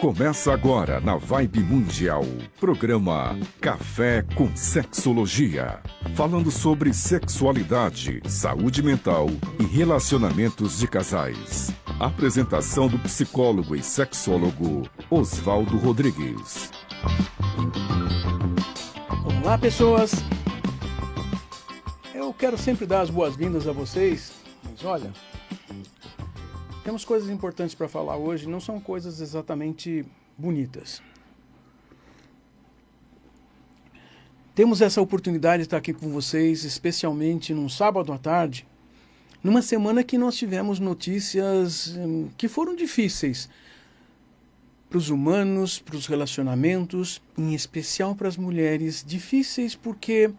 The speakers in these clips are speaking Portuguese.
Começa agora na Vibe Mundial, programa Café com Sexologia. Falando sobre sexualidade, saúde mental e relacionamentos de casais. Apresentação do psicólogo e sexólogo Oswaldo Rodrigues. Olá, pessoas! Eu quero sempre dar as boas-vindas a vocês, mas olha, temos coisas importantes para falar hoje, não são coisas exatamente bonitas. Temos essa oportunidade de estar aqui com vocês, especialmente num sábado à tarde, numa semana que nós tivemos notícias que foram difíceis para os humanos, para os relacionamentos, em especial para as mulheres, difíceis porque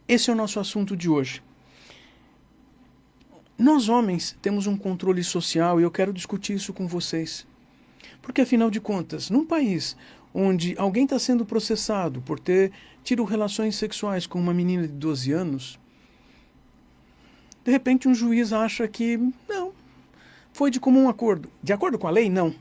esse é o nosso assunto de hoje. Nós homens temos um controle social e eu quero discutir isso com vocês. Porque afinal de contas, num país onde alguém está sendo processado por ter tido relações sexuais com uma menina de 12 anos, de repente um juiz acha que não, foi de comum acordo. De acordo com a lei, não.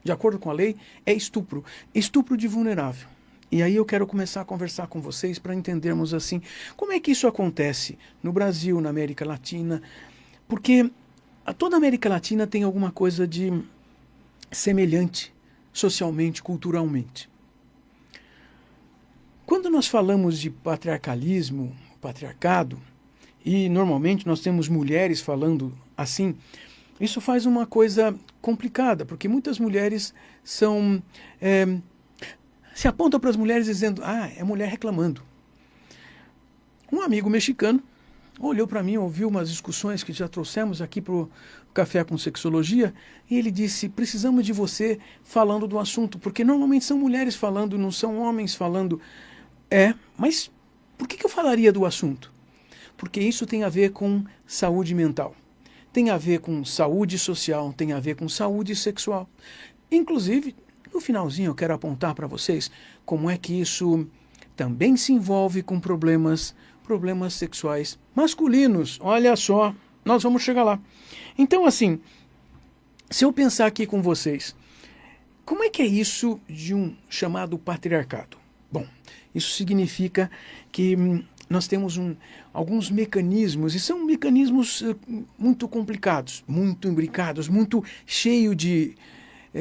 De acordo com a lei, é estupro. Estupro de vulnerável. E aí eu quero começar a conversar com vocês para entendermos assim, como é que isso acontece no Brasil, na América Latina, porque toda a América Latina tem alguma coisa de semelhante socialmente, culturalmente. Quando nós falamos de patriarcalismo, patriarcado, e normalmente nós temos mulheres falando assim, isso faz uma coisa complicada, porque muitas mulheres são... se apontam para as mulheres dizendo, é mulher reclamando. Um amigo mexicano olhou para mim, ouviu umas discussões que já trouxemos aqui para o Café com Sexologia, e ele disse, precisamos de você falando do assunto, porque normalmente são mulheres falando, não são homens falando. Mas por que eu falaria do assunto? Porque isso tem a ver com saúde mental, tem a ver com saúde social, tem a ver com saúde sexual. Inclusive, no finalzinho eu quero apontar para vocês como é que isso também se envolve com problemas sexuais masculinos. Olha só, nós vamos chegar lá. Então, assim, se eu pensar aqui com vocês, como é que é isso de um chamado patriarcado? Bom, isso significa que nós temos alguns mecanismos, e são mecanismos muito complicados, muito imbricados, muito cheios de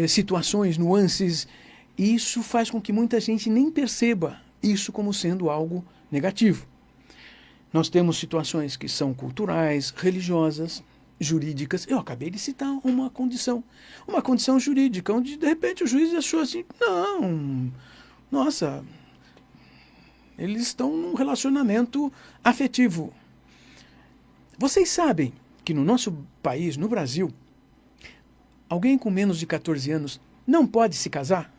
situações, nuances, e isso faz com que muita gente nem perceba isso como sendo algo negativo. Nós temos situações que são culturais, religiosas, jurídicas. Eu acabei de citar uma condição jurídica, onde de repente o juiz achou assim, não, nossa, eles estão num relacionamento afetivo. Vocês sabem que no nosso país, no Brasil, alguém com menos de 14 anos não pode se casar?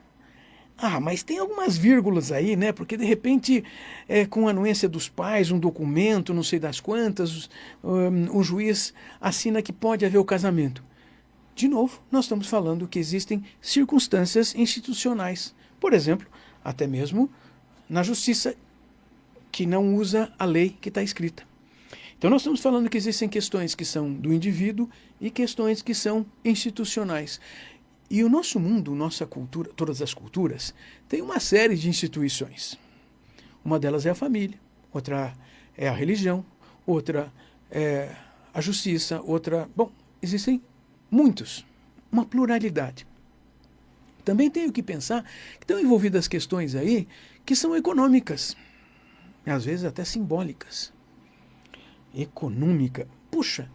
Mas tem algumas vírgulas aí, né? Porque de repente, com a anuência dos pais, um documento, não sei das quantas, o juiz assina que pode haver o casamento. De novo, nós estamos falando que existem circunstâncias institucionais. Por exemplo, até mesmo na justiça, que não usa a lei que está escrita. Então nós estamos falando que existem questões que são do indivíduo e questões que são institucionais. E o nosso mundo, nossa cultura, todas as culturas, tem uma série de instituições. Uma delas é a família, outra é a religião, outra é a justiça, outra... Bom, existem muitos, uma pluralidade. Também tenho que pensar que estão envolvidas questões aí que são econômicas, às vezes até simbólicas. Econômica. Puxa,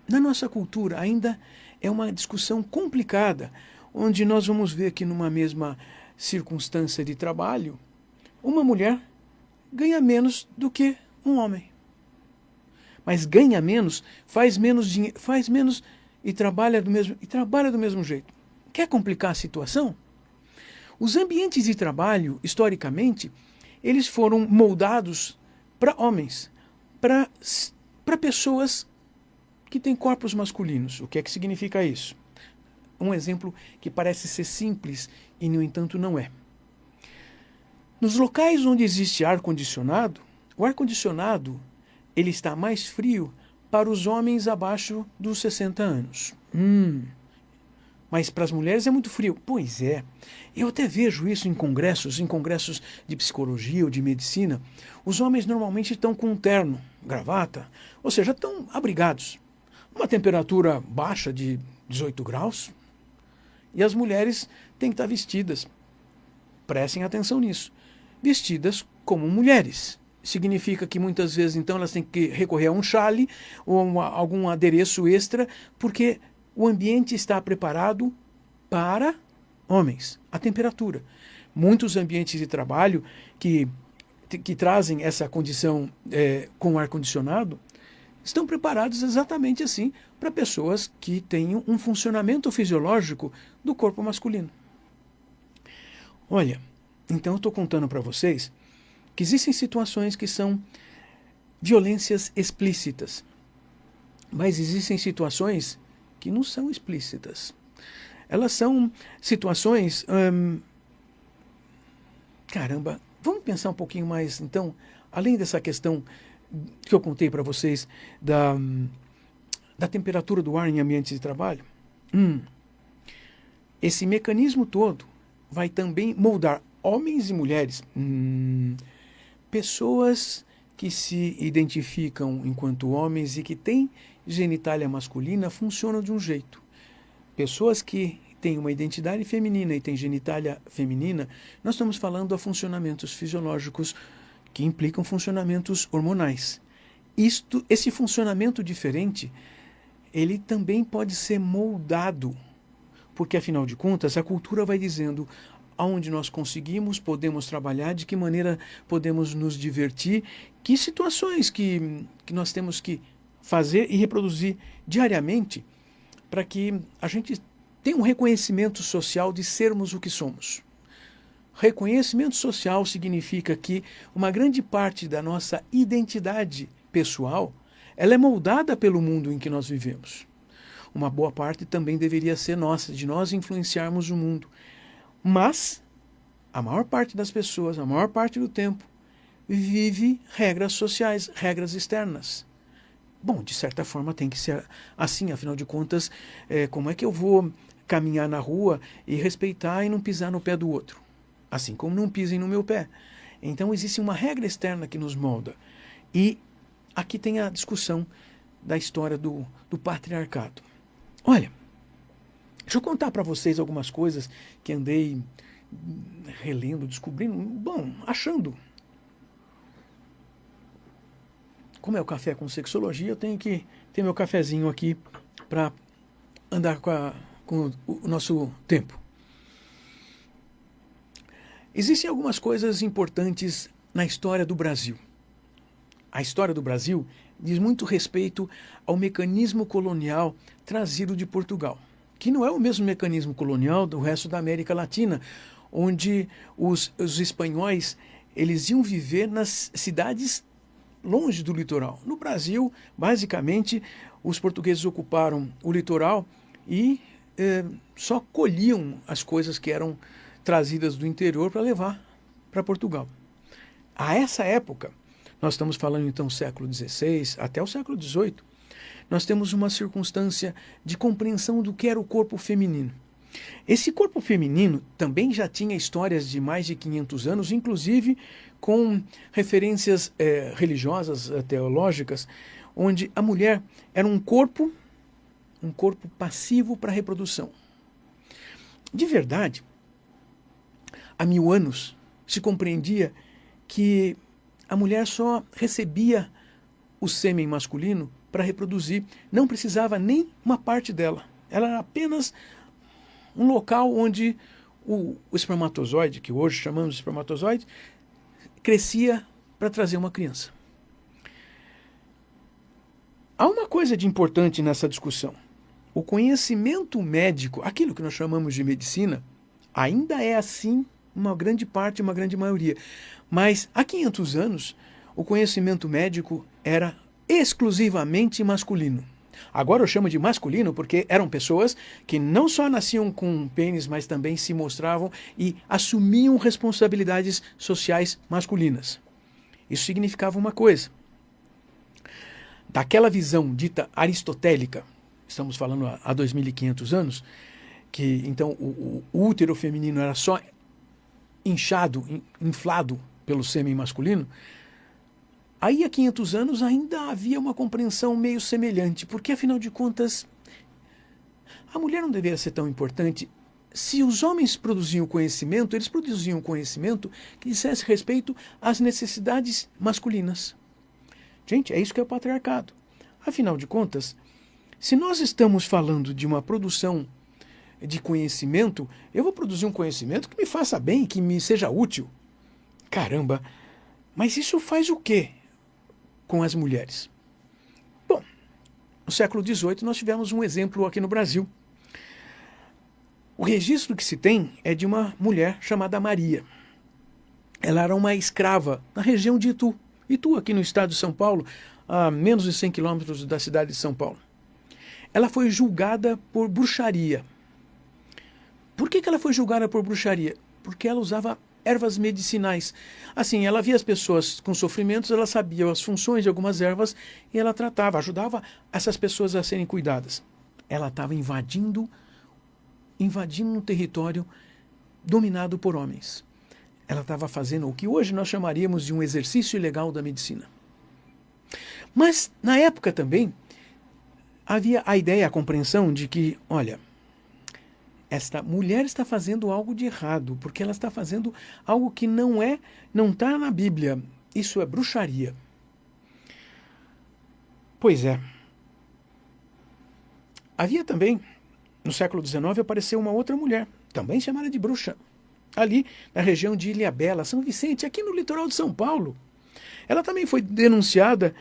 na nossa cultura ainda é uma discussão complicada, onde nós vamos ver que numa mesma circunstância de trabalho, uma mulher ganha menos do que um homem. Mas ganha menos, faz menos dinheiro, faz menos e trabalha do mesmo jeito. Quer complicar a situação? Os ambientes de trabalho, historicamente, eles foram moldados para homens, para pessoas que têm corpos masculinos. O que é que significa isso? Um exemplo que parece ser simples e, no entanto, não é. Nos locais onde existe ar-condicionado, o ar-condicionado ele está mais frio para os homens abaixo dos 60 anos. mas para as mulheres é muito frio. Pois é, eu até vejo isso em congressos de psicologia ou de medicina. Os homens normalmente estão com um terno, gravata, ou seja, estão abrigados. Uma temperatura baixa de 18 graus, e as mulheres têm que estar vestidas. Prestem atenção nisso. Vestidas como mulheres. Significa que muitas vezes, então, elas têm que recorrer a um chale ou algum adereço extra, porque o ambiente está preparado para homens. A temperatura. Muitos ambientes de trabalho que trazem essa condição com ar-condicionado estão preparados exatamente assim para pessoas que tenham um funcionamento fisiológico do corpo masculino. Olha, então eu estou contando para vocês que existem situações que são violências explícitas, mas existem situações que não são explícitas. Elas são situações... Caramba, vamos pensar um pouquinho mais, então, além dessa questão que eu contei para vocês da temperatura do ar em ambientes de trabalho. Esse mecanismo todo vai também moldar homens e mulheres. Pessoas que se identificam enquanto homens e que têm genitália masculina funcionam de um jeito. Pessoas que têm uma identidade feminina e têm genitália feminina, nós estamos falando a funcionamentos fisiológicos que implicam funcionamentos hormonais. Esse funcionamento diferente, ele também pode ser moldado, porque afinal de contas a cultura vai dizendo aonde nós conseguimos, podemos trabalhar, de que maneira podemos nos divertir, que situações que nós temos que fazer e reproduzir diariamente para que a gente tenha um reconhecimento social de sermos o que somos. Reconhecimento social significa que uma grande parte da nossa identidade pessoal, ela é moldada pelo mundo em que nós vivemos. Uma boa parte também deveria ser nossa, de nós influenciarmos o mundo. Mas a maior parte das pessoas, a maior parte do tempo, vive regras sociais, regras externas. Bom, de certa forma tem que ser assim, afinal de contas, como é que eu vou caminhar na rua e respeitar e não pisar no pé do outro? Assim como não pisem no meu pé. Então existe uma regra externa que nos molda. E aqui tem a discussão da história do patriarcado. Olha, deixa eu contar para vocês algumas coisas que andei relendo, descobrindo, achando. Como é o café com sexologia, eu tenho que ter meu cafezinho aqui para andar com o nosso tempo. Existem algumas coisas importantes na história do Brasil. A história do Brasil diz muito respeito ao mecanismo colonial trazido de Portugal, que não é o mesmo mecanismo colonial do resto da América Latina, onde os espanhóis eles iam viver nas cidades longe do litoral. No Brasil, basicamente, os portugueses ocuparam o litoral e só colhiam as coisas que eram trazidas do interior para levar para Portugal. A essa época, nós estamos falando então século XVI até o século XVIII, nós temos uma circunstância de compreensão do que era o corpo feminino. Esse corpo feminino também já tinha histórias de mais de 500 anos, inclusive com referências religiosas, teológicas, onde a mulher era um corpo passivo para a reprodução. De verdade, há 1000 anos se compreendia que a mulher só recebia o sêmen masculino para reproduzir, não precisava nem uma parte dela. Ela era apenas um local onde o espermatozoide, que hoje chamamos de espermatozoide, crescia para trazer uma criança. Há uma coisa de importante nessa discussão. O conhecimento médico, aquilo que nós chamamos de medicina, ainda é assim uma grande parte, uma grande maioria. Mas há 500 anos, o conhecimento médico era exclusivamente masculino. Agora eu chamo de masculino porque eram pessoas que não só nasciam com pênis, mas também se mostravam e assumiam responsabilidades sociais masculinas. Isso significava uma coisa. Daquela visão dita aristotélica, estamos falando há 2500 anos, que então o útero feminino era só inchado, inflado pelo sêmen masculino, aí há 500 anos ainda havia uma compreensão meio semelhante, porque afinal de contas a mulher não deveria ser tão importante. Se os homens produziam conhecimento, eles produziam conhecimento que dissesse respeito às necessidades masculinas. Gente, é isso que é o patriarcado. Afinal de contas, se nós estamos falando de uma produção de conhecimento, eu vou produzir um conhecimento que me faça bem, que me seja útil. Caramba, mas isso faz o quê com as mulheres? Bom, no século XVIII nós tivemos um exemplo aqui no Brasil. O registro que se tem é de uma mulher chamada Maria. Ela era uma escrava na região de Itu. Itu, aqui no estado de São Paulo, a menos de 100 quilômetros da cidade de São Paulo. Ela foi julgada por bruxaria. Por que ela foi julgada por bruxaria? Porque ela usava ervas medicinais. Assim, ela via as pessoas com sofrimentos, ela sabia as funções de algumas ervas e ela tratava, ajudava essas pessoas a serem cuidadas. Ela estava invadindo um território dominado por homens. Ela estava fazendo o que hoje nós chamaríamos de um exercício ilegal da medicina. Mas, na época também, havia a ideia, a compreensão de que, olha, esta mulher está fazendo algo de errado, porque ela está fazendo algo que não está na Bíblia. Isso é bruxaria. Pois é. Havia também, no século XIX, apareceu uma outra mulher, também chamada de bruxa, ali na região de Ilhabela, São Vicente, aqui no litoral de São Paulo. Ela também foi denunciada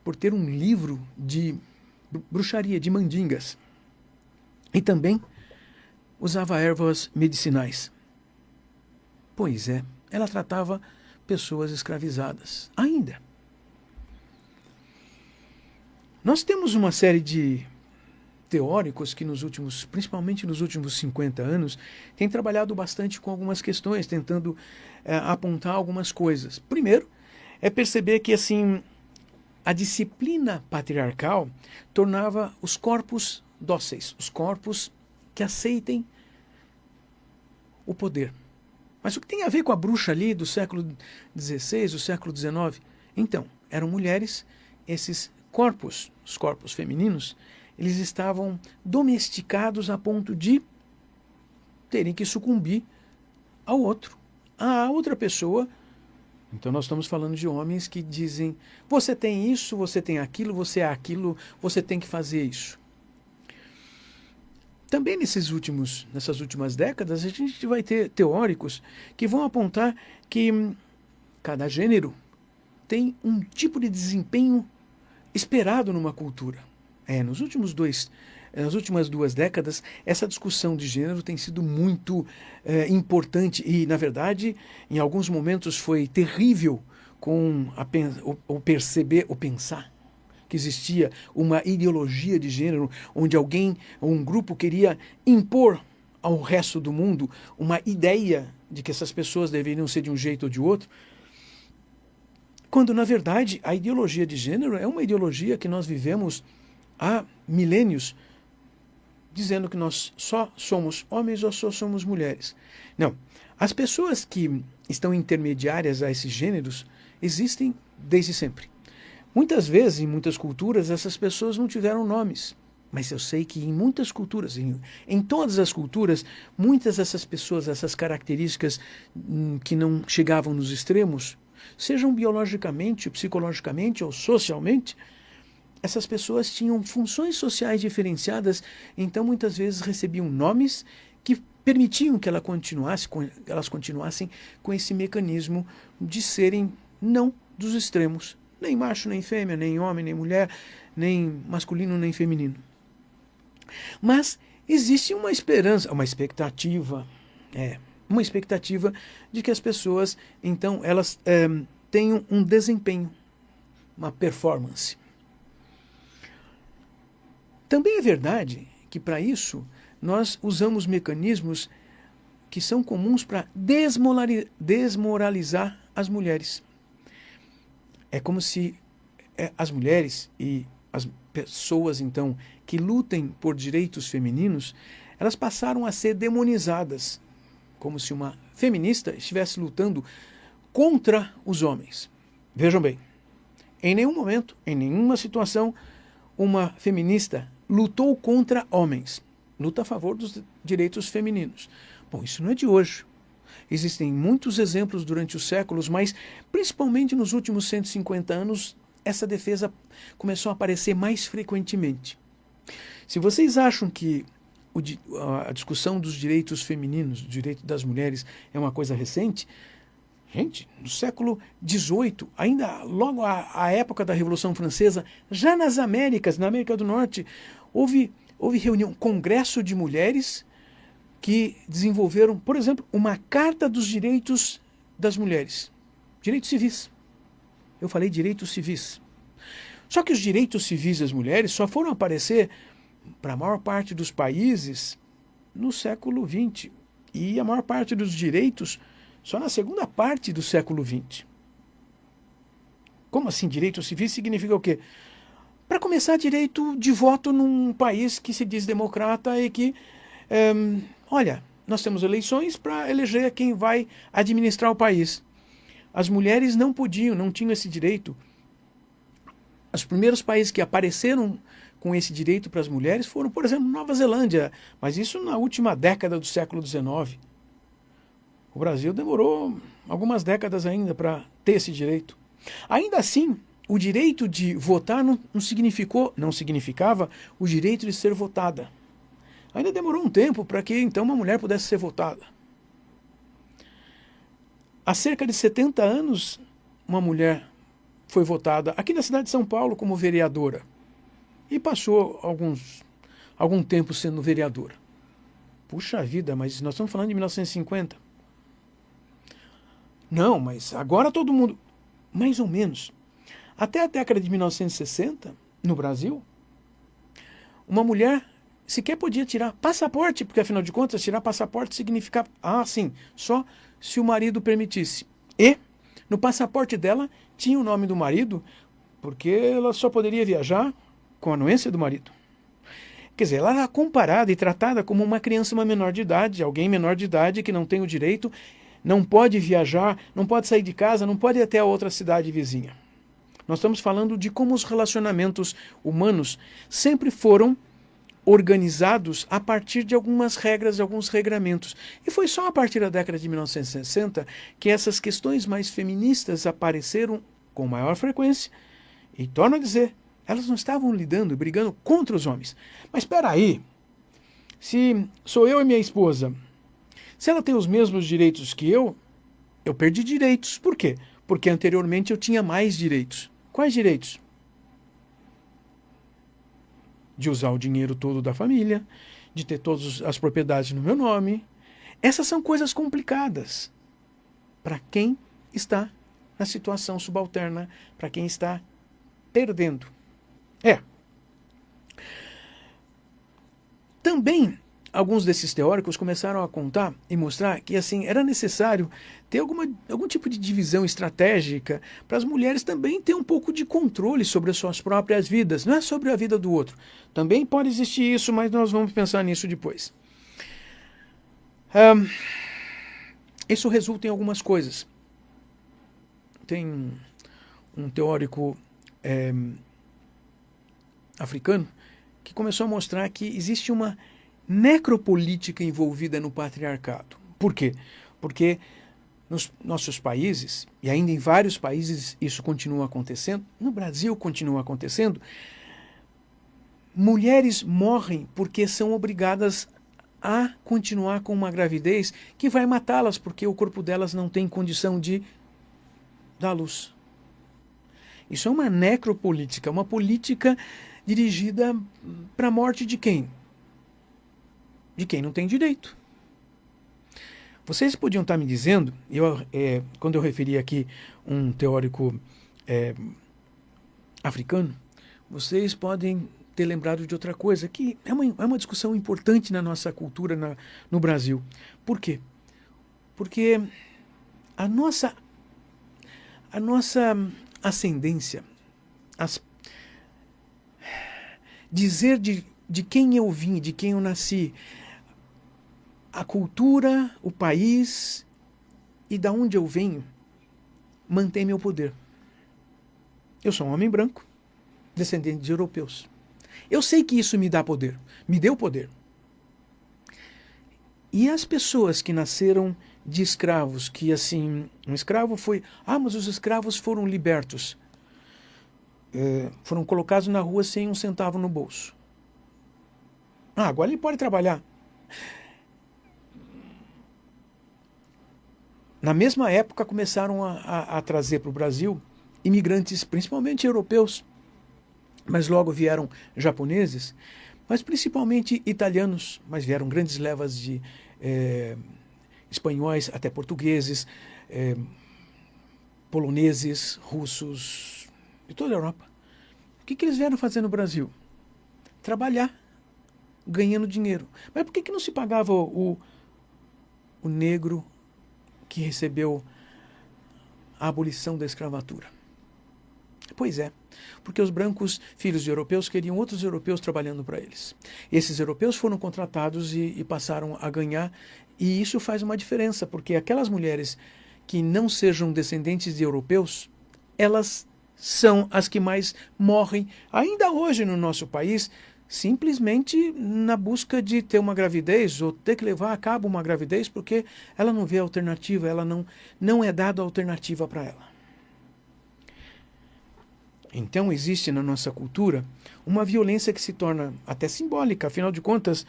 por ter um livro de bruxaria, de mandingas. E também usava ervas medicinais. Pois é, ela tratava pessoas escravizadas. Ainda. Nós temos uma série de teóricos que principalmente nos últimos 50 anos, têm trabalhado bastante com algumas questões, tentando apontar algumas coisas. Primeiro, é perceber que assim a disciplina patriarcal tornava os corpos dóceis, os corpos que aceitem o poder. Mas o que tem a ver com a bruxa ali do século XVI, do século XIX? Então, eram mulheres, esses corpos, os corpos femininos, eles estavam domesticados a ponto de terem que sucumbir ao outro, a outra pessoa. Então nós estamos falando de homens que dizem: você tem isso, você tem aquilo, você é aquilo, você tem que fazer isso. Também nessas últimas décadas, a gente vai ter teóricos que vão apontar que cada gênero tem um tipo de desempenho esperado numa cultura. Nas últimas 2 décadas, essa discussão de gênero tem sido muito importante e, na verdade, em alguns momentos foi terrível com o pensar que existia uma ideologia de gênero onde alguém, um grupo queria impor ao resto do mundo uma ideia de que essas pessoas deveriam ser de um jeito ou de outro, quando, na verdade, a ideologia de gênero é uma ideologia que nós vivemos há milênios, dizendo que nós só somos homens ou só somos mulheres. Não. As pessoas que estão intermediárias a esses gêneros existem desde sempre. Muitas vezes, em muitas culturas, essas pessoas não tiveram nomes. Mas eu sei que em muitas culturas, em todas as culturas, muitas dessas pessoas, essas características que não chegavam nos extremos, sejam biologicamente, psicologicamente ou socialmente, essas pessoas tinham funções sociais diferenciadas, então muitas vezes recebiam nomes que permitiam que elas continuassem com esse mecanismo de serem não dos extremos, nem macho, nem fêmea, nem homem, nem mulher, nem masculino, nem feminino. Mas existe uma esperança, uma expectativa de que as pessoas, então, elas tenham um desempenho, uma performance. Também é verdade que, para isso, nós usamos mecanismos que são comuns para desmoralizar as mulheres. É como se as mulheres e as pessoas, então, que lutem por direitos femininos, elas passaram a ser demonizadas, como se uma feminista estivesse lutando contra os homens. Vejam bem, em nenhum momento, em nenhuma situação, uma feminista lutou contra homens. Luta a favor dos direitos femininos. Bom, isso não é de hoje. Existem muitos exemplos durante os séculos, mas principalmente nos últimos 150 anos, essa defesa começou a aparecer mais frequentemente. Se vocês acham que a discussão dos direitos femininos, do direito das mulheres, é uma coisa recente, gente, no século XVIII, ainda logo à época da Revolução Francesa, já nas Américas, na América do Norte, houve reunião, congresso de mulheres que desenvolveram, por exemplo, uma Carta dos Direitos das Mulheres. Direitos civis. Eu falei direitos civis. Só que os direitos civis das mulheres só foram aparecer para a maior parte dos países no século XX. E a maior parte dos direitos só na segunda parte do século XX. Como assim direitos civis significa o quê? Para começar, direito de voto num país que se diz democrata e que, olha, nós temos eleições para eleger quem vai administrar o país. As mulheres não podiam, não tinham esse direito. Os primeiros países que apareceram com esse direito para as mulheres foram, por exemplo, Nova Zelândia, mas isso na última década do século XIX. O Brasil demorou algumas décadas ainda para ter esse direito. Ainda assim, o direito de votar não significava o direito de ser votada. Ainda demorou um tempo para que então uma mulher pudesse ser votada. Há cerca de 70 anos, uma mulher foi votada aqui na cidade de São Paulo como vereadora e passou algum tempo sendo vereadora. Puxa vida, mas nós estamos falando de 1950. Não, mas agora todo mundo... Mais ou menos. Até a década de 1960, no Brasil, uma mulher sequer podia tirar passaporte, porque afinal de contas, tirar passaporte significava, sim, só se o marido permitisse. E no passaporte dela tinha o nome do marido, porque ela só poderia viajar com a anuência do marido. Quer dizer, ela era comparada e tratada como uma criança, uma menor de idade, alguém menor de idade que não tem o direito, não pode viajar, não pode sair de casa, não pode ir até a outra cidade vizinha. Nós estamos falando de como os relacionamentos humanos sempre foram organizados a partir de algumas regras, alguns regramentos. E foi só a partir da década de 1960 que essas questões mais feministas apareceram com maior frequência. E torno a dizer, elas não estavam lidando, brigando contra os homens. Mas espera aí, se sou eu e minha esposa, se ela tem os mesmos direitos que eu perdi direitos. Por quê? Porque anteriormente eu tinha mais direitos. Quais direitos? De usar o dinheiro todo da família, de ter todas as propriedades no meu nome. Essas são coisas complicadas para quem está na situação subalterna, para quem está perdendo. Também alguns desses teóricos começaram a contar e mostrar que assim era necessário ter algum tipo de divisão estratégica para as mulheres também ter um pouco de controle sobre as suas próprias vidas, não é sobre a vida do outro. Também pode existir isso, mas nós vamos pensar nisso depois. Isso resulta em algumas coisas. Tem um teórico africano que começou a mostrar que existe uma necropolítica envolvida no patriarcado. Por quê? Porque nos nossos países, e ainda em vários países isso continua acontecendo, no Brasil continua acontecendo, mulheres morrem porque são obrigadas a continuar com uma gravidez que vai matá-las, porque o corpo delas não tem condição de dar à luz. Isso é uma necropolítica, uma política dirigida para a morte de quem? De quem não tem direito. Vocês podiam estar me dizendo, quando eu referi aqui um teórico africano, vocês podem ter lembrado de outra coisa, que é uma discussão importante na nossa cultura no Brasil. Por quê? Porque a nossa ascendência, dizer de quem eu vim, de quem eu nasci, a cultura, o país e da onde eu venho mantém meu poder. Eu sou um homem branco, descendente de europeus. Eu sei que isso me dá poder, me deu poder. E as pessoas que nasceram de escravos, que assim, um escravo foi... mas os escravos foram libertos. Foram colocados na rua sem um centavo no bolso. Agora ele pode trabalhar. Na mesma época começaram a trazer para o Brasil imigrantes, principalmente europeus, mas logo vieram japoneses, mas principalmente italianos, mas vieram grandes levas de espanhóis, até portugueses, poloneses, russos, de toda a Europa. O que eles vieram fazer no Brasil? Trabalhar, ganhando dinheiro. Mas por que não se pagava o negro que recebeu a abolição da escravatura? Pois é, porque os brancos, filhos de europeus, queriam outros europeus trabalhando para eles. Esses europeus foram contratados e passaram a ganhar, e isso faz uma diferença, porque aquelas mulheres que não sejam descendentes de europeus, elas são as que mais morrem, ainda hoje no nosso país, simplesmente na busca de ter uma gravidez ou ter que levar a cabo uma gravidez, porque ela não vê alternativa, ela não é dada alternativa para ela. Então existe na nossa cultura uma violência que se torna até simbólica, afinal de contas,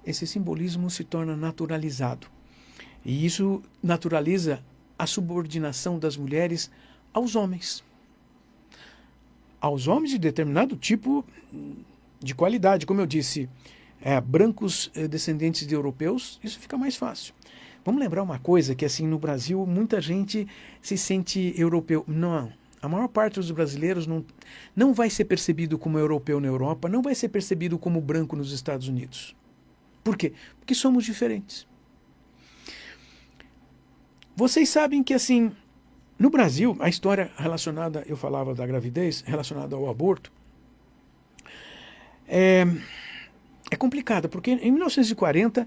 esse simbolismo se torna naturalizado. E isso naturaliza a subordinação das mulheres aos homens. Aos homens de determinado tipo de qualidade, como eu disse, brancos descendentes de europeus, isso fica mais fácil. Vamos lembrar uma coisa, que assim, no Brasil muita gente se sente europeu. Não, a maior parte dos brasileiros não vai ser percebido como europeu na Europa, não vai ser percebido como branco nos Estados Unidos. Por quê? Porque somos diferentes. Vocês sabem que, assim, no Brasil, a história relacionada, eu falava da gravidez, relacionada ao aborto, é complicada, porque em 1940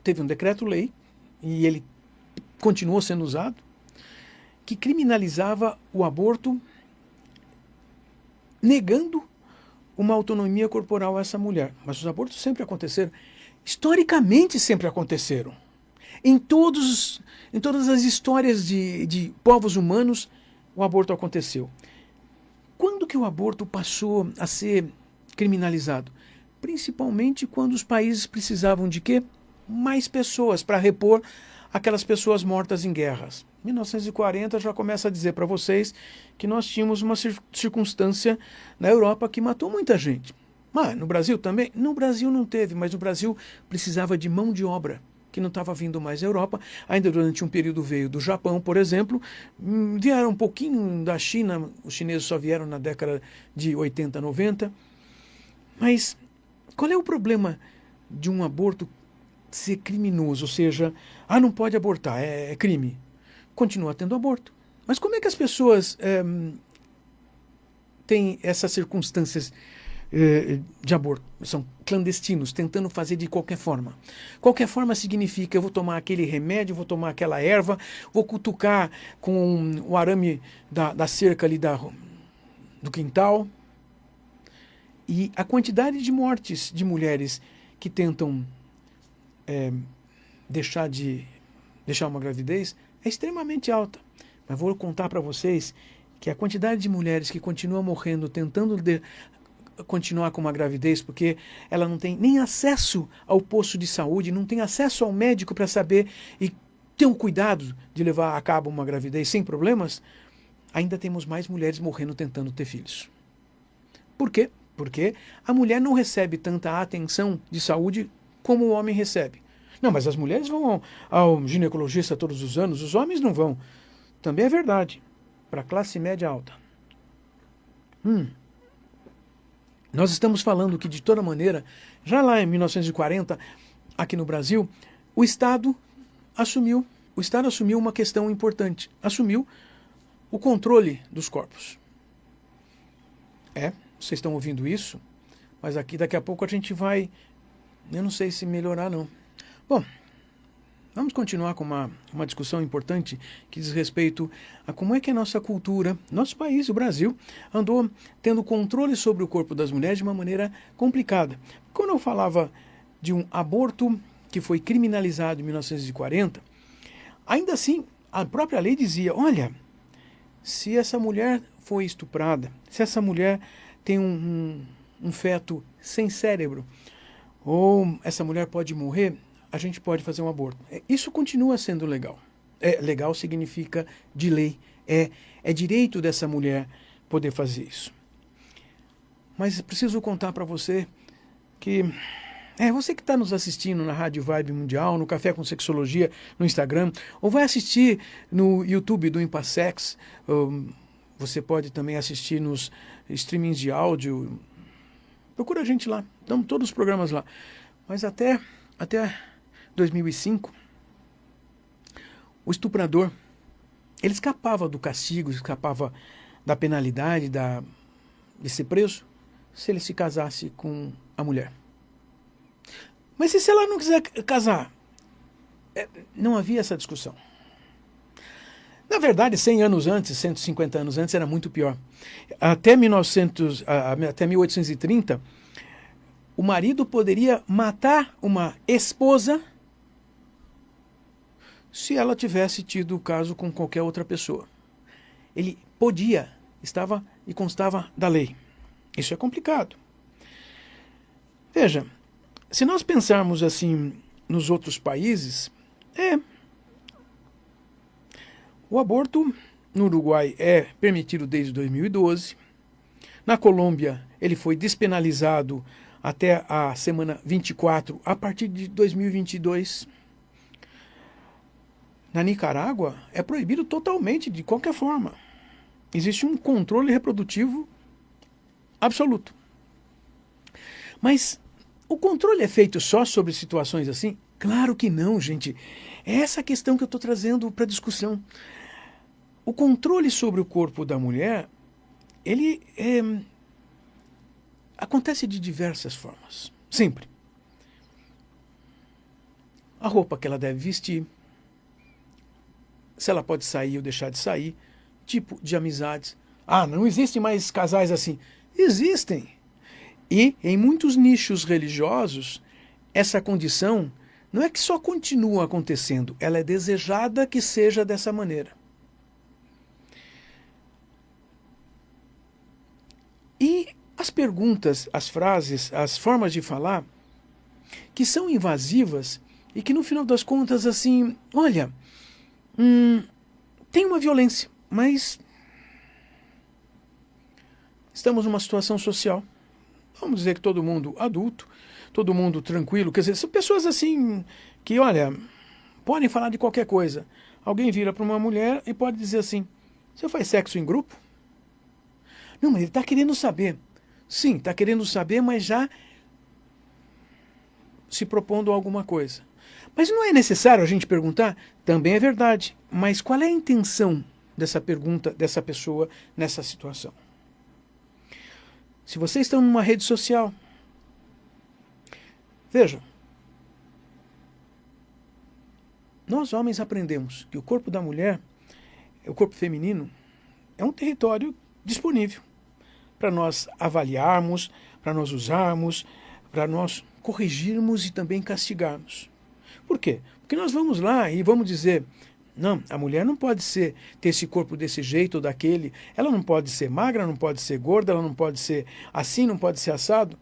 teve um decreto-lei, e ele continuou sendo usado, que criminalizava o aborto, negando uma autonomia corporal a essa mulher. Mas os abortos sempre aconteceram. Historicamente sempre aconteceram. Em todas as histórias de povos humanos, o aborto aconteceu. Quando que o aborto passou a ser criminalizado? Principalmente quando os países precisavam de quê? Mais pessoas para repor aquelas pessoas mortas em guerras. 1940 já começa a dizer para vocês que nós tínhamos uma circunstância na Europa que matou muita gente. Mas no Brasil também? No Brasil não teve, mas no Brasil precisava de mão de obra, que não estava vindo mais da Europa. Ainda durante um período veio do Japão, por exemplo, vieram um pouquinho da China, os chineses só vieram na década de 80, 90. Mas qual é o problema de um aborto ser criminoso? Ou seja, não pode abortar, é crime. Continua tendo aborto. Mas como é que as pessoas têm essas circunstâncias de aborto? São clandestinos, tentando fazer de qualquer forma. Qualquer forma significa: eu vou tomar aquele remédio, vou tomar aquela erva, vou cutucar com o arame da cerca ali do quintal. E a quantidade de mortes de mulheres que tentam deixar uma gravidez é extremamente alta. Mas vou contar para vocês que a quantidade de mulheres que continuam morrendo tentando continuar com uma gravidez porque ela não tem nem acesso ao posto de saúde, não tem acesso ao médico para saber e ter o cuidado de levar a cabo uma gravidez sem problemas, ainda temos mais mulheres morrendo tentando ter filhos. Por quê? Porque a mulher não recebe tanta atenção de saúde como o homem recebe. Não, mas as mulheres vão ao ginecologista todos os anos, os homens não vão. Também é verdade, para a classe média alta. Nós estamos falando que, de toda maneira, já lá em 1940, aqui no Brasil, o Estado assumiu uma questão importante. Assumiu o controle dos corpos. Vocês estão ouvindo isso, mas aqui daqui a pouco a gente vai, eu não sei se melhorar não. Bom, vamos continuar com uma discussão importante que diz respeito a como é que a nossa cultura, nosso país, o Brasil, andou tendo controle sobre o corpo das mulheres de uma maneira complicada. Quando eu falava de um aborto que foi criminalizado em 1940, ainda assim, a própria lei dizia, olha, se essa mulher foi estuprada, se essa mulher tem um feto sem cérebro, ou essa mulher pode morrer, a gente pode fazer um aborto. Isso continua sendo legal. Legal significa de lei. É direito dessa mulher poder fazer isso. Mas preciso contar para você que você que está nos assistindo na Rádio Vibe Mundial, no Café com Sexologia, no Instagram, ou vai assistir no YouTube do Impassex, você pode também assistir nos streamings de áudio. Procura a gente lá, estão todos os programas lá. Mas até 2005, o estuprador, ele escapava do castigo, escapava da penalidade, de ser preso, se ele se casasse com a mulher. Mas e se ela não quiser casar? Não havia essa discussão. Na verdade, 100 anos antes, 150 anos antes, era muito pior. Até 1830, o marido poderia matar uma esposa se ela tivesse tido o caso com qualquer outra pessoa. Ele podia, estava e constava da lei. Isso é complicado. Veja, se nós pensarmos assim nos outros países, o aborto no Uruguai é permitido desde 2012. Na Colômbia, ele foi despenalizado até a semana 24, a partir de 2022. Na Nicarágua, é proibido totalmente, de qualquer forma. Existe um controle reprodutivo absoluto. Mas o controle é feito só sobre situações assim? Claro que não, gente. É essa questão que eu estou trazendo para discussão. O controle sobre o corpo da mulher, ele acontece de diversas formas. Sempre. A roupa que ela deve vestir, se ela pode sair ou deixar de sair, tipo de amizades. Não existem mais casais assim. Existem. E em muitos nichos religiosos, essa condição não é que só continua acontecendo, ela é desejada que seja dessa maneira. E as perguntas, as frases, as formas de falar, que são invasivas e que no final das contas, assim, olha, tem uma violência, mas estamos numa situação social. Vamos dizer que todo mundo adulto, todo mundo tranquilo, quer dizer, são pessoas assim que, olha, podem falar de qualquer coisa. Alguém vira para uma mulher e pode dizer assim, você faz sexo em grupo? Não, mas ele está querendo saber. Sim, está querendo saber, mas já se propondo alguma coisa. Mas não é necessário a gente perguntar? Também é verdade. Mas qual é a intenção dessa pergunta, dessa pessoa, nessa situação? Se vocês estão numa rede social, veja, nós homens aprendemos que o corpo da mulher, o corpo feminino, é um território disponível para nós avaliarmos, para nós usarmos, para nós corrigirmos e também castigarmos. Por quê? Porque nós vamos lá e vamos dizer, não, a mulher não pode ter esse corpo desse jeito ou daquele, ela não pode ser magra, não pode ser gorda, ela não pode ser assim, não pode ser assado.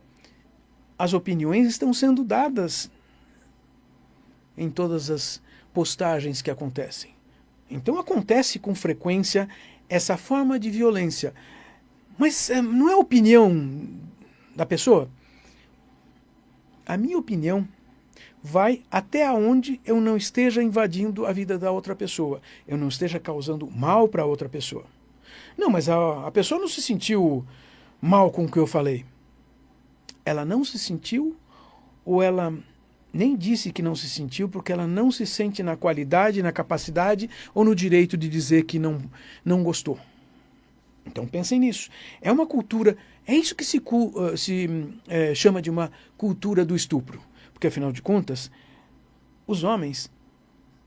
As opiniões estão sendo dadas em todas as postagens que acontecem. Então acontece com frequência essa forma de violência. Mas não é a opinião da pessoa? A minha opinião vai até onde eu não esteja invadindo a vida da outra pessoa. Eu não esteja causando mal para outra pessoa. Não, mas a pessoa não se sentiu mal com o que eu falei. Ela não se sentiu ou ela nem disse que não se sentiu porque ela não se sente na qualidade, na capacidade ou no direito de dizer que não gostou. Então pensem nisso. É uma cultura, é isso que se chama de uma cultura do estupro. Porque, afinal de contas, os homens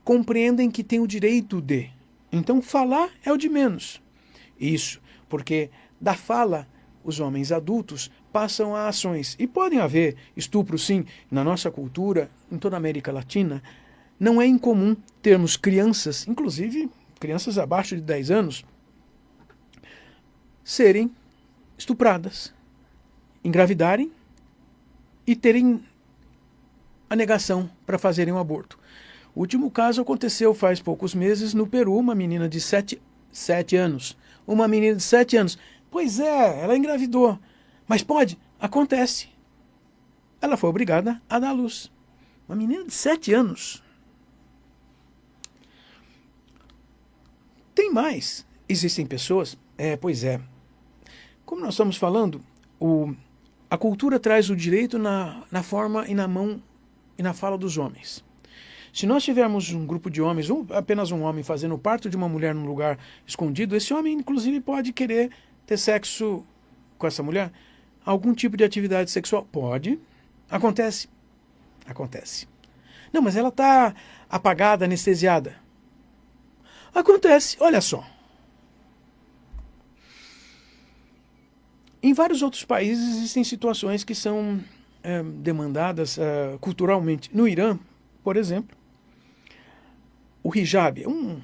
compreendem que têm o direito de. Então, falar é o de menos. Isso, porque da fala, os homens adultos passam a ações. E podem haver estupros, sim, na nossa cultura, em toda a América Latina. Não é incomum termos crianças, inclusive crianças abaixo de 10 anos, serem estupradas, engravidarem e terem a negação para fazerem um aborto. O último caso aconteceu faz poucos meses no Peru, uma menina de 7 anos. Uma menina de 7 anos. Pois é, ela engravidou. Mas pode? Acontece. Ela foi obrigada a dar à luz. Uma menina de 7 anos. Tem mais. Existem pessoas? Pois é. Como nós estamos falando, a cultura traz o direito na forma e na mão e na fala dos homens. Se nós tivermos um grupo de homens, ou apenas um homem fazendo parto de uma mulher num lugar escondido, esse homem, inclusive, pode querer ter sexo com essa mulher. Algum tipo de atividade sexual? Pode. Acontece? Acontece. Não, mas ela está apagada, anestesiada. Acontece. Olha só. Em vários outros países existem situações que são demandadas culturalmente. No Irã, por exemplo, o hijab, um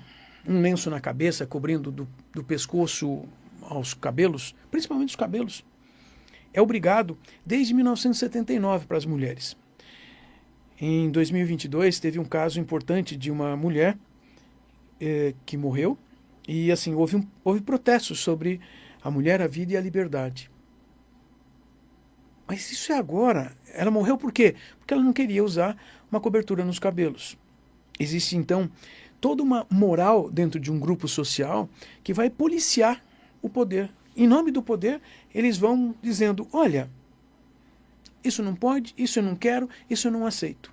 lenço na cabeça cobrindo do pescoço aos cabelos, principalmente os cabelos, é obrigado desde 1979 para as mulheres. Em 2022 teve um caso importante de uma mulher que morreu e assim houve protestos sobre a mulher, a vida e a liberdade. Mas isso é agora. Ela morreu por quê? Porque ela não queria usar uma cobertura nos cabelos. Existe, então, toda uma moral dentro de um grupo social que vai policiar o poder. Em nome do poder, eles vão dizendo, olha, isso não pode, isso eu não quero, isso eu não aceito.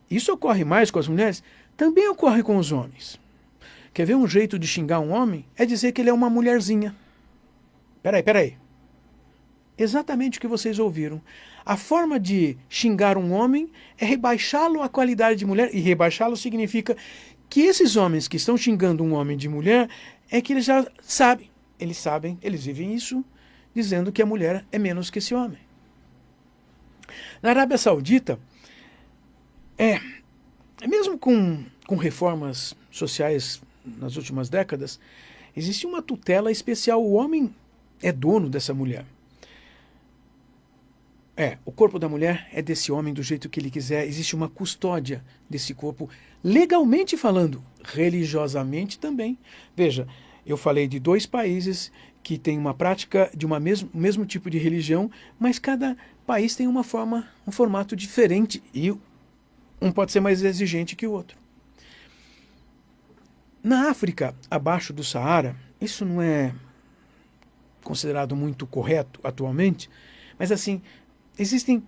Isso ocorre mais com as mulheres? Também ocorre com os homens. Quer ver um jeito de xingar um homem? É dizer que ele é uma mulherzinha. Peraí. Exatamente o que vocês ouviram. A forma de xingar um homem é rebaixá-lo à qualidade de mulher, e rebaixá-lo significa que esses homens que estão xingando um homem de mulher é que eles já sabem, eles vivem isso, dizendo que a mulher é menos que esse homem. Na Arábia Saudita, mesmo com reformas sociais nas últimas décadas, existe uma tutela especial. O homem é dono dessa mulher. O corpo da mulher é desse homem do jeito que ele quiser. Existe uma custódia desse corpo, legalmente falando, religiosamente também. Veja, eu falei de 2 países que têm uma prática de mesmo tipo de religião, mas cada país tem um formato diferente e um pode ser mais exigente que o outro. Na África, abaixo do Saara, isso não é considerado muito correto atualmente, mas assim, existem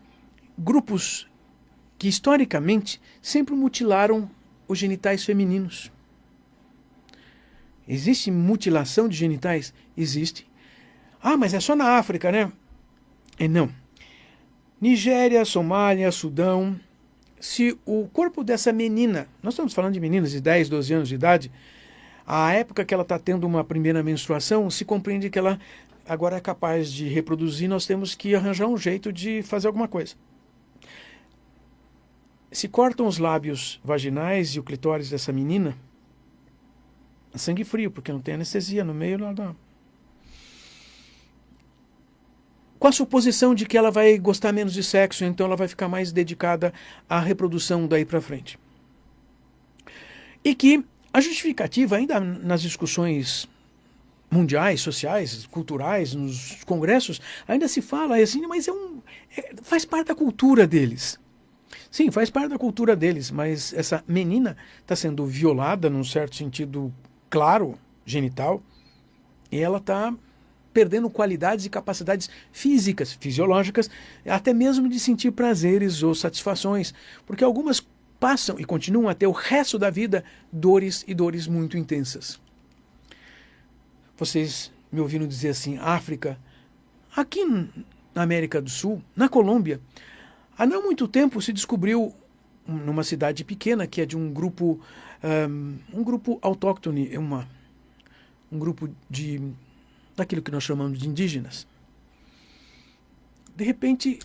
grupos que historicamente sempre mutilaram os genitais femininos. Existe mutilação de genitais? Existe. Mas é só na África, né? Não. Nigéria, Somália, Sudão. Se o corpo dessa menina, nós estamos falando de meninas de 10, 12 anos de idade, a época que ela está tendo uma primeira menstruação, se compreende que ela agora é capaz de reproduzir, nós temos que arranjar um jeito de fazer alguma coisa. Se cortam os lábios vaginais e o clitóris dessa menina, sangue frio, porque não tem anestesia no meio. Com a suposição de que ela vai gostar menos de sexo, então ela vai ficar mais dedicada à reprodução daí para frente. E que a justificativa, ainda nas discussões mundiais, sociais, culturais, nos congressos, ainda se fala assim, mas faz parte da cultura deles. Sim, faz parte da cultura deles, mas essa menina está sendo violada, num certo sentido claro, genital, e ela está perdendo qualidades e capacidades físicas, fisiológicas, até mesmo de sentir prazeres ou satisfações, porque algumas passam e continuam a ter o resto da vida dores e dores muito intensas. Vocês me ouviram dizer assim, África, aqui na América do Sul, na Colômbia, há não muito tempo se descobriu numa cidade pequena que é de um grupo autóctone, um grupo daquilo que nós chamamos de indígenas. De repente,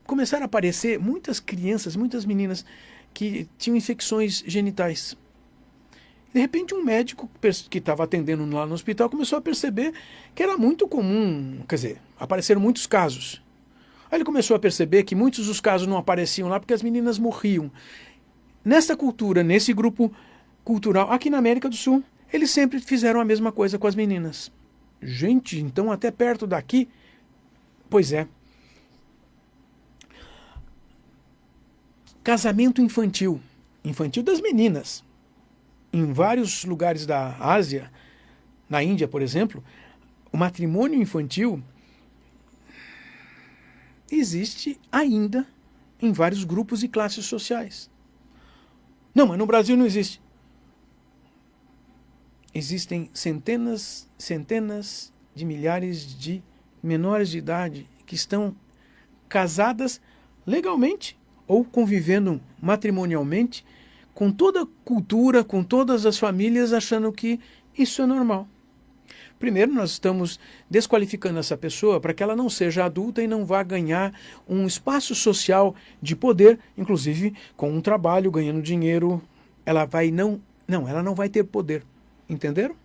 começaram a aparecer muitas crianças, muitas meninas que tinham infecções genitais. De repente, um médico que estava atendendo lá no hospital começou a perceber que era muito comum, quer dizer, apareceram muitos casos. Aí ele começou a perceber que muitos dos casos não apareciam lá porque as meninas morriam. Nesta cultura, nesse grupo cultural, aqui na América do Sul, eles sempre fizeram a mesma coisa com as meninas. Gente, então até perto daqui, pois é. Casamento infantil, infantil das meninas. Em vários lugares da Ásia, na Índia, por exemplo, o matrimônio infantil existe ainda em vários grupos e classes sociais. Não, mas no Brasil não existe. Existem centenas de milhares de menores de idade que estão casadas legalmente ou convivendo matrimonialmente com toda a cultura, com todas as famílias, achando que isso é normal. Primeiro, nós estamos desqualificando essa pessoa para que ela não seja adulta e não vá ganhar um espaço social de poder, inclusive com um trabalho, ganhando dinheiro. Ela não vai ter poder. Entenderam?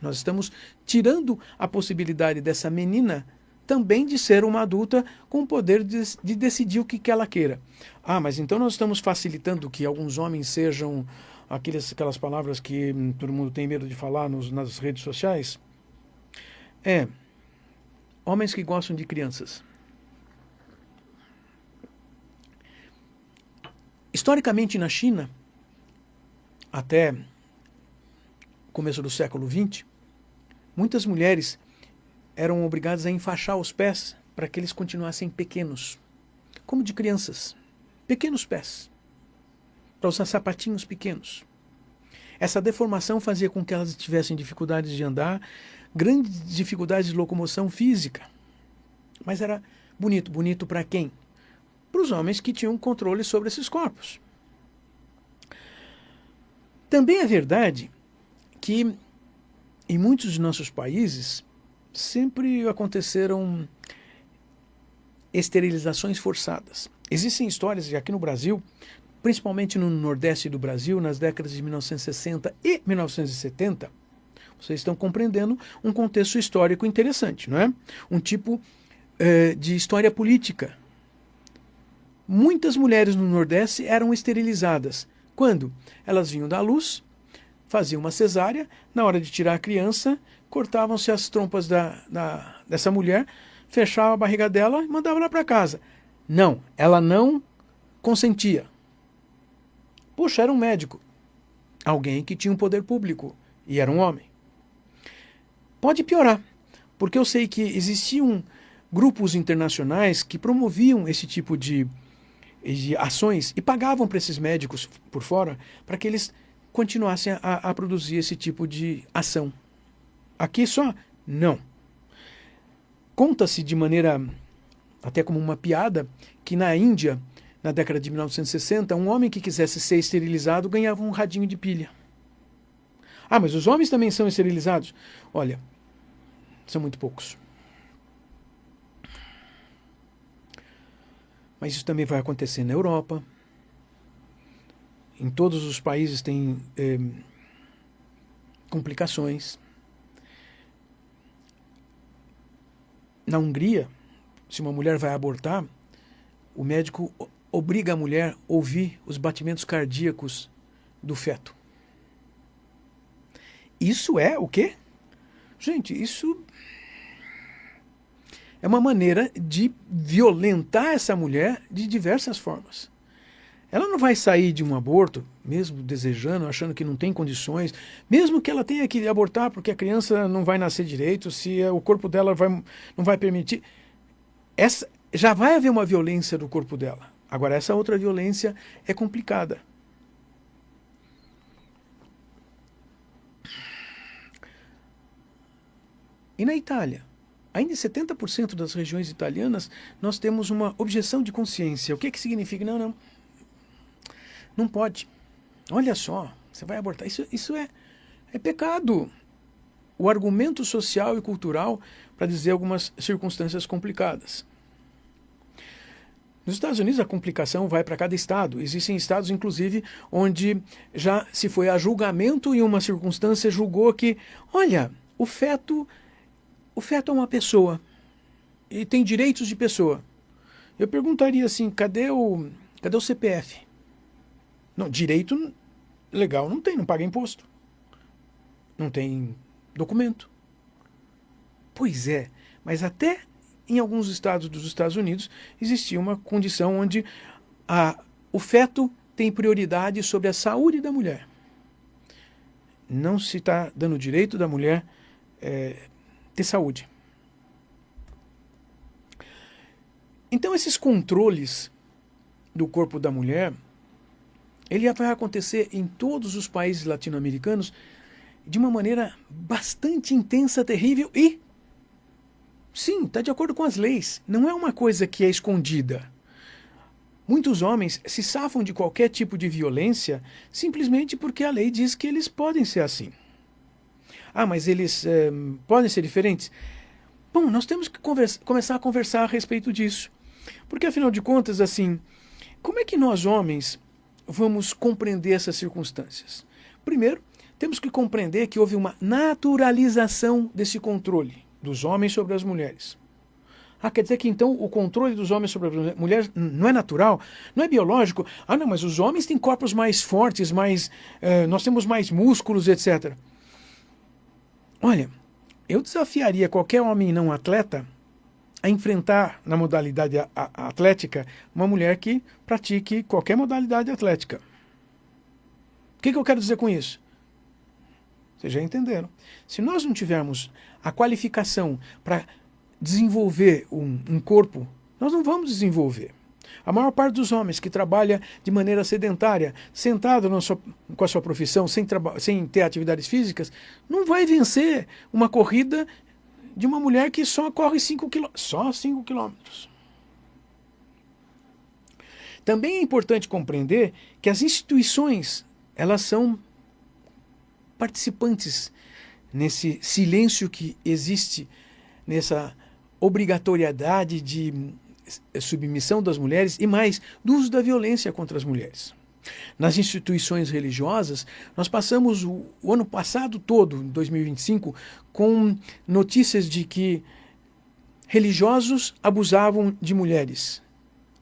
Nós estamos tirando a possibilidade dessa menina também de ser uma adulta com o poder de decidir o que ela queira. Ah, mas então nós estamos facilitando que alguns homens sejam aquelas palavras que todo mundo tem medo de falar nas redes sociais? Homens que gostam de crianças. Historicamente na China, até o começo do século XX, muitas mulheres eram obrigadas a enfaixar os pés para que eles continuassem pequenos, como de crianças, pequenos pés, para usar sapatinhos pequenos. Essa deformação fazia com que elas tivessem dificuldades de andar, grandes dificuldades de locomoção física. Mas era bonito. Bonito para quem? Para os homens que tinham controle sobre esses corpos. Também é verdade que em muitos de nossos países sempre aconteceram esterilizações forçadas. Existem histórias aqui no Brasil, principalmente no Nordeste do Brasil, nas décadas de 1960 e 1970, vocês estão compreendendo um contexto histórico interessante, não é? Um tipo de história política. Muitas mulheres no Nordeste eram esterilizadas. Quando? Elas vinham da luz, faziam uma cesárea, na hora de tirar a criança, cortavam-se as trompas dessa mulher, fechavam a barriga dela e mandavam ela para casa. Não, ela não consentia. Poxa, era um médico. Alguém que tinha um poder público. E era um homem. Pode piorar. Porque eu sei que existiam grupos internacionais que promoviam esse tipo de ações e pagavam para esses médicos por fora para que eles continuassem a produzir esse tipo de ação. Aqui só, não. Conta-se de maneira, até como uma piada, que na Índia, na década de 1960, um homem que quisesse ser esterilizado ganhava um radinho de pilha. Ah, mas os homens também são esterilizados? Olha, são muito poucos. Mas isso também vai acontecer na Europa. Em todos os países tem complicações. Na Hungria, se uma mulher vai abortar, o médico obriga a mulher a ouvir os batimentos cardíacos do feto. Isso é o quê? Gente, isso é uma maneira de violentar essa mulher de diversas formas. Ela não vai sair de um aborto, mesmo desejando, achando que não tem condições, mesmo que ela tenha que abortar porque a criança não vai nascer direito, se o corpo dela não vai permitir. Já vai haver uma violência do corpo dela. Agora, essa outra violência é complicada. E na Itália? Ainda em 70% das regiões italianas, nós temos uma objeção de consciência. O que significa? Não. Não pode. Olha só, você vai abortar. Isso é pecado. O argumento social e cultural para dizer algumas circunstâncias complicadas. Nos Estados Unidos, a complicação vai para cada estado. Existem estados, inclusive, onde já se foi a julgamento e uma circunstância julgou que, olha, o feto é uma pessoa e tem direitos de pessoa. Eu perguntaria assim, cadê o CPF? Não, direito legal não tem, não paga imposto. Não tem documento. Pois é, mas até em alguns estados dos Estados Unidos existia uma condição onde o feto tem prioridade sobre a saúde da mulher. Não se está dando o direito da mulher ter saúde. Então esses controles do corpo da mulher, ele vai acontecer em todos os países latino-americanos de uma maneira bastante intensa, terrível e, sim, está de acordo com as leis. Não é uma coisa que é escondida. Muitos homens se safam de qualquer tipo de violência simplesmente porque a lei diz que eles podem ser assim. Ah, mas eles podem ser diferentes? Bom, nós temos que começar a conversar a respeito disso. Porque, afinal de contas, assim, como é que nós, homens, vamos compreender essas circunstâncias? Primeiro, temos que compreender que houve uma naturalização desse controle dos homens sobre as mulheres. Ah, quer dizer que então o controle dos homens sobre as mulheres não é natural? Não é biológico? Ah, não, mas os homens têm corpos mais fortes, nós temos mais músculos, etc. Olha, eu desafiaria qualquer homem não atleta a enfrentar na modalidade atlética uma mulher que pratique qualquer modalidade atlética. O que eu quero dizer com isso? Vocês já entenderam. Se nós não tivermos a qualificação para desenvolver um corpo, nós não vamos desenvolver. A maior parte dos homens que trabalha de maneira sedentária, sentado com a sua profissão, sem ter atividades físicas, não vai vencer uma corrida de uma mulher que só corre 5 quilômetros. Só 5 quilômetros. Também é importante compreender que as instituições, elas são participantes nesse silêncio que existe, nessa obrigatoriedade de submissão das mulheres e mais, do uso da violência contra as mulheres. Nas instituições religiosas, nós passamos o ano passado todo, em 2025, com notícias de que religiosos abusavam de mulheres.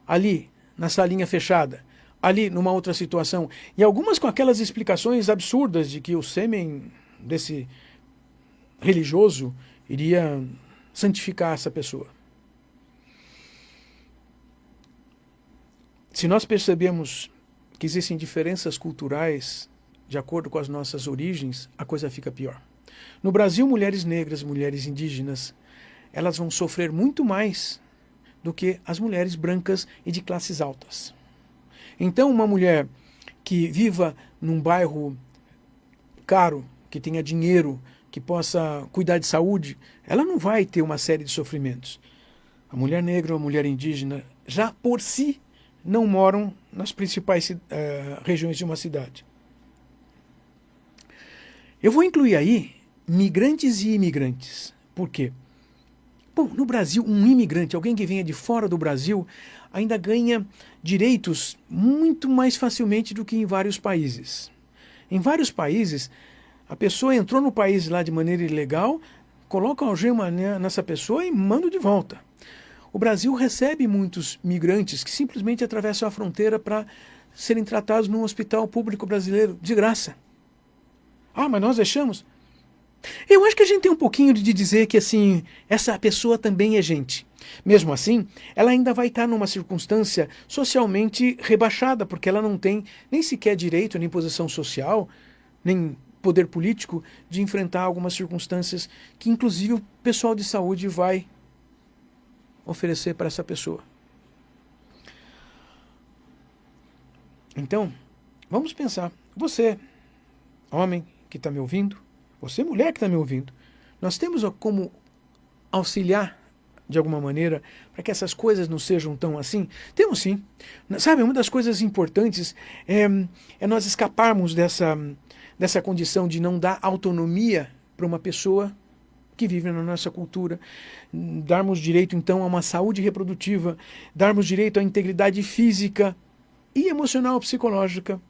Ali, na salinha fechada, ali numa outra situação, e algumas com aquelas explicações absurdas de que o sêmen desse religioso iria santificar essa pessoa. Se nós percebemos que existem diferenças culturais de acordo com as nossas origens, a coisa fica pior. No Brasil, mulheres negras, mulheres indígenas, elas vão sofrer muito mais do que as mulheres brancas e de classes altas. Então, uma mulher que viva num bairro caro, que tenha dinheiro, que possa cuidar de saúde, ela não vai ter uma série de sofrimentos. A mulher negra ou a mulher indígena, já por si, não moram nas principais regiões de uma cidade. Eu vou incluir aí migrantes e imigrantes. Por quê? Bom, no Brasil, um imigrante, alguém que venha de fora do Brasil, ainda ganha direitos muito mais facilmente do que em vários países. Em vários países, a pessoa entrou no país lá de maneira ilegal, coloca uma algema nessa pessoa e manda de volta. O Brasil recebe muitos migrantes que simplesmente atravessam a fronteira para serem tratados num hospital público brasileiro de graça. Ah, mas nós deixamos? Eu acho que a gente tem um pouquinho de dizer que assim, essa pessoa também é gente. Mesmo assim, ela ainda vai estar numa circunstância socialmente rebaixada, porque ela não tem nem sequer direito, nem posição social, nem poder político de enfrentar algumas circunstâncias que inclusive o pessoal de saúde vai oferecer para essa pessoa. Então, vamos pensar. Você, homem que está me ouvindo, você, mulher que está me ouvindo, nós temos como auxiliar de alguma maneira, para que essas coisas não sejam tão assim? Temos sim. Sabe, uma das coisas importantes é nós escaparmos dessa condição de não dar autonomia para uma pessoa que vive na nossa cultura, darmos direito, então, a uma saúde reprodutiva, darmos direito à integridade física e emocional, psicológica,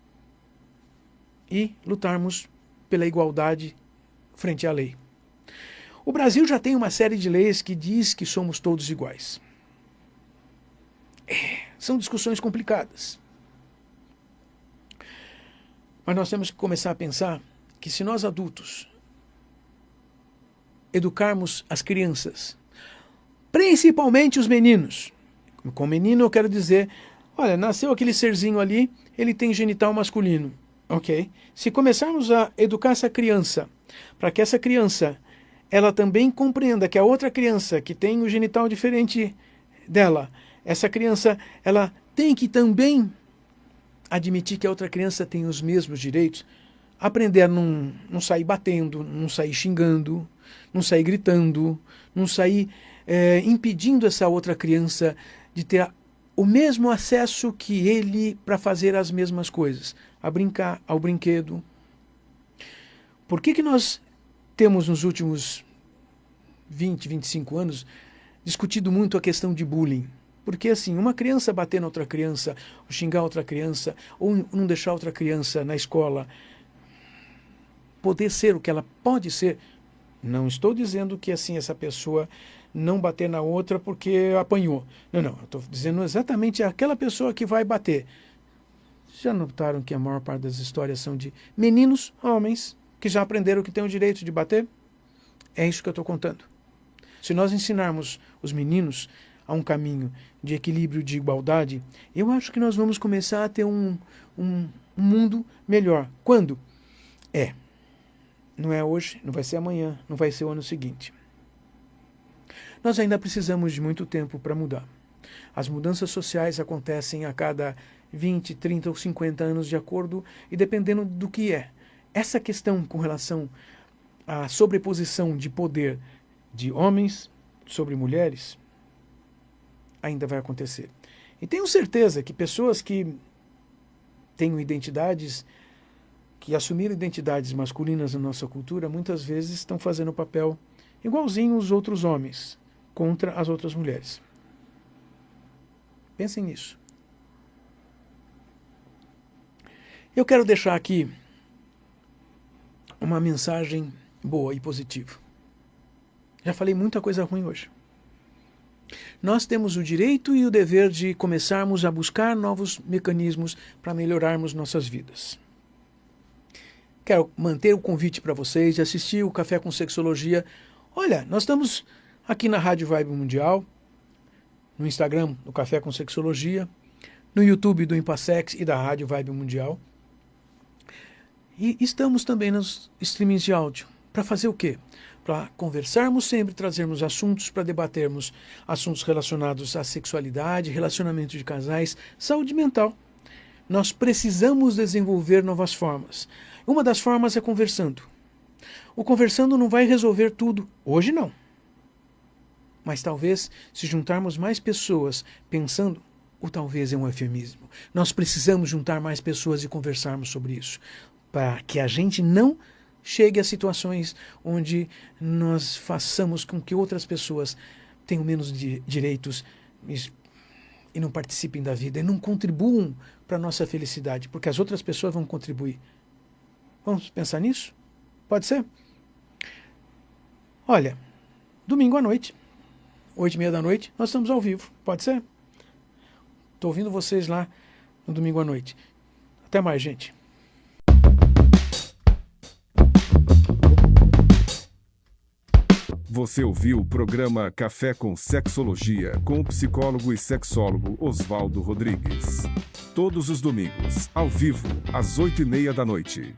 e lutarmos pela igualdade frente à lei. O Brasil já tem uma série de leis que diz que somos todos iguais. São discussões complicadas. Mas nós temos que começar a pensar que se nós adultos educarmos as crianças, principalmente os meninos. Com menino eu quero dizer, olha, nasceu aquele serzinho ali, ele tem genital masculino. Ok? Se começarmos a educar essa criança, para que essa criança ela também compreenda que a outra criança que tem o genital diferente dela, essa criança ela tem que também admitir que a outra criança tem os mesmos direitos, aprender a não sair batendo, não sair xingando, não sair gritando, não sair impedindo essa outra criança de ter o mesmo acesso que ele para fazer as mesmas coisas, a brincar, ao brinquedo. Por que nós temos nos últimos 20, 25 anos discutido muito a questão de bullying? Porque assim, uma criança bater na outra criança, ou xingar outra criança, ou não deixar outra criança na escola poder ser o que ela pode ser. Não estou dizendo que assim essa pessoa não bater na outra porque apanhou. Não. Estou dizendo exatamente aquela pessoa que vai bater. Já notaram que a maior parte das histórias são de meninos, homens, que já aprenderam que têm o direito de bater? É isso que eu estou contando. Se nós ensinarmos os meninos a um caminho de equilíbrio, de igualdade, eu acho que nós vamos começar a ter um mundo melhor. Quando? Não é hoje, não vai ser amanhã, não vai ser o ano seguinte. Nós ainda precisamos de muito tempo para mudar. As mudanças sociais acontecem a cada 20, 30 ou 50 anos de acordo e dependendo do que é. Essa questão com relação à sobreposição de poder de homens sobre mulheres ainda vai acontecer. E tenho certeza que pessoas que tenham identidades, que assumiram identidades masculinas na nossa cultura, muitas vezes estão fazendo o papel igualzinho os outros homens contra as outras mulheres. Pensem nisso. Eu quero deixar aqui uma mensagem boa e positiva. Já falei muita coisa ruim hoje. Nós temos o direito e o dever de começarmos a buscar novos mecanismos para melhorarmos nossas vidas. Quero manter o convite para vocês de assistir o Café com Sexologia. Olha, nós estamos aqui na Rádio Vibe Mundial, no Instagram do Café com Sexologia, no YouTube do Impassex e da Rádio Vibe Mundial. E estamos também nos streamings de áudio. Para fazer o quê? Para conversarmos sempre, trazermos assuntos, para debatermos assuntos relacionados à sexualidade, relacionamento de casais, saúde mental. Nós precisamos desenvolver novas formas. Uma das formas é conversando. O conversando não vai resolver tudo. Hoje não. Mas talvez, se juntarmos mais pessoas pensando, ou talvez é um eufemismo, nós precisamos juntar mais pessoas e conversarmos sobre isso, para que a gente não chegue a situações onde nós façamos com que outras pessoas tenham menos direitos e não participem da vida, e não contribuam para a nossa felicidade, porque as outras pessoas vão contribuir. Vamos pensar nisso? Pode ser? Olha, domingo à noite, 8h30 da noite, nós estamos ao vivo. Pode ser? Estou ouvindo vocês lá no domingo à noite. Até mais, gente. Você ouviu o programa Café com Sexologia com o psicólogo e sexólogo Oswaldo Rodrigues. Todos os domingos, ao vivo, às 8h30 da noite.